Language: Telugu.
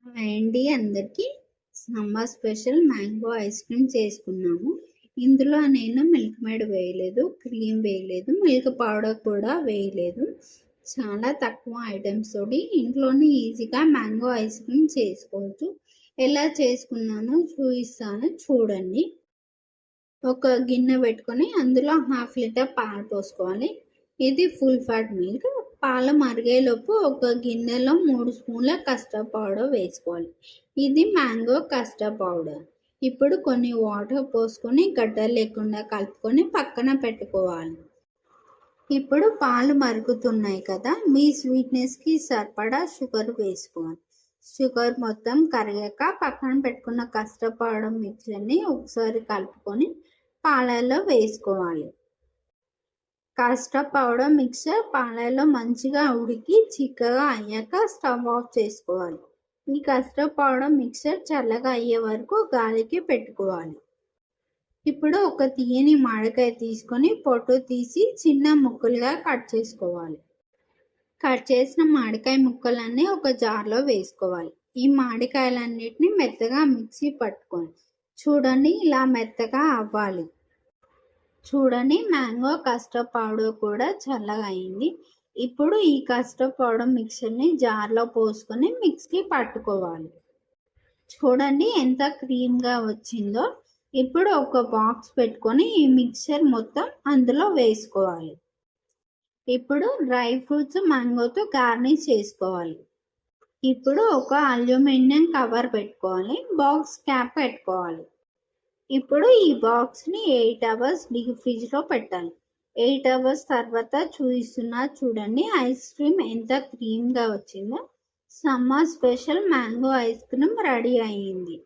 హాయ్ అండి అందరికీ. Summer special mango ice cream చేసుకున్నాము. ఇందులో నేను మిల్క్ మేడ్ వేయలేదు, క్రీమ్ వేయలేదు, మిల్క్ పౌడర్ కూడా వేయలేదు. చాలా తక్కువ ఐటమ్స్ తోటి ఇంట్లోనే ఈజీగా మ్యాంగో ఐస్ క్రీమ్ చేసుకోవచ్చు. ఎలా చేసుకున్నానో చూపిస్తాను చూడండి. ఒక గిన్నె పెట్టుకొని అందులో 1/2 లీటర్ పాలు పోసుకోవాలి. ఇది ఫుల్ ఫ్యాట్ మిల్క్. పాలు మరిగేలోపు ఒక గిన్నెలో 3 స్పూన్ల కస్టర్డ్ పౌడర్ వేసుకోవాలి. ఇది మ్యాంగో కస్టర్డ్ పౌడర్. ఇప్పుడు కొన్ని వాటర్ పోసుకొని గడ్డలు లేకుండా కలుపుకొని పక్కన పెట్టుకోవాలి. ఇప్పుడు పాలు మరుగుతున్నాయి కదా, మీ స్వీట్నెస్కి సరిపడా షుగర్ వేసుకోవాలి. షుగర్ మొత్తం కరిగాక పక్కన పెట్టుకున్న కస్టర్డ్ పౌడర్ మిక్చర్ని ఒకసారి కలుపుకొని పాలల్లో వేసుకోవాలి. కస్టర్డ్ పౌడర్ మిక్చర్ పాలల్లో మంచిగా ఉడికి చిక్కగా అయ్యాక స్టవ్ ఆఫ్ చేసుకోవాలి. ఈ కస్టర్డ్ పౌడర్ మిక్చర్ చల్లగా అయ్యే వరకు గాలికి పెట్టుకోవాలి. ఇప్పుడు ఒక తీయని మామిడికాయ తీసుకొని పొట్టు తీసి చిన్న ముక్కలుగా కట్ చేసుకోవాలి. కట్ చేసిన మామిడికాయ ముక్కలన్నీ ఒక జార్లో వేసుకోవాలి. ఈ మామిడికాయలన్నిటిని మెత్తగా మిక్సీ పట్టుకోవాలి. చూడండి, ఇలా మెత్తగా అవ్వాలి. చూడండి, మ్యాంగో కస్టర్డ్ పౌడర్ కూడా చల్లగా అయింది. ఇప్పుడు ఈ కస్టర్డ్ పౌడర్ మిక్చర్ని జార్లో పోసుకొని మిక్సీకి పట్టుకోవాలి. చూడండి ఎంత క్రీమ్గా వచ్చిందో. ఇప్పుడు ఒక బాక్స్ పెట్టుకొని ఈ మిక్చర్ మొత్తం అందులో వేసుకోవాలి. ఇప్పుడు డ్రై ఫ్రూట్స్ మ్యాంగోతో గార్నిష్ చేసుకోవాలి. ఇప్పుడు ఒక అల్యూమినియం కవర్ పెట్టుకోవాలి. బాక్స్ క్యాప్ పెట్టుకోవాలి. ఇప్పుడు ఈ బాక్స్ని 8 అవర్స్ డీప్ ఫ్రిడ్జ్లో పెట్టాలి. 8 అవర్స్ తర్వాత చూపిస్తున్నా చూడండి, ఐస్ క్రీమ్ ఎంత క్రీమ్గా వచ్చిందో. Summer special mango ice cream ready అయ్యింది.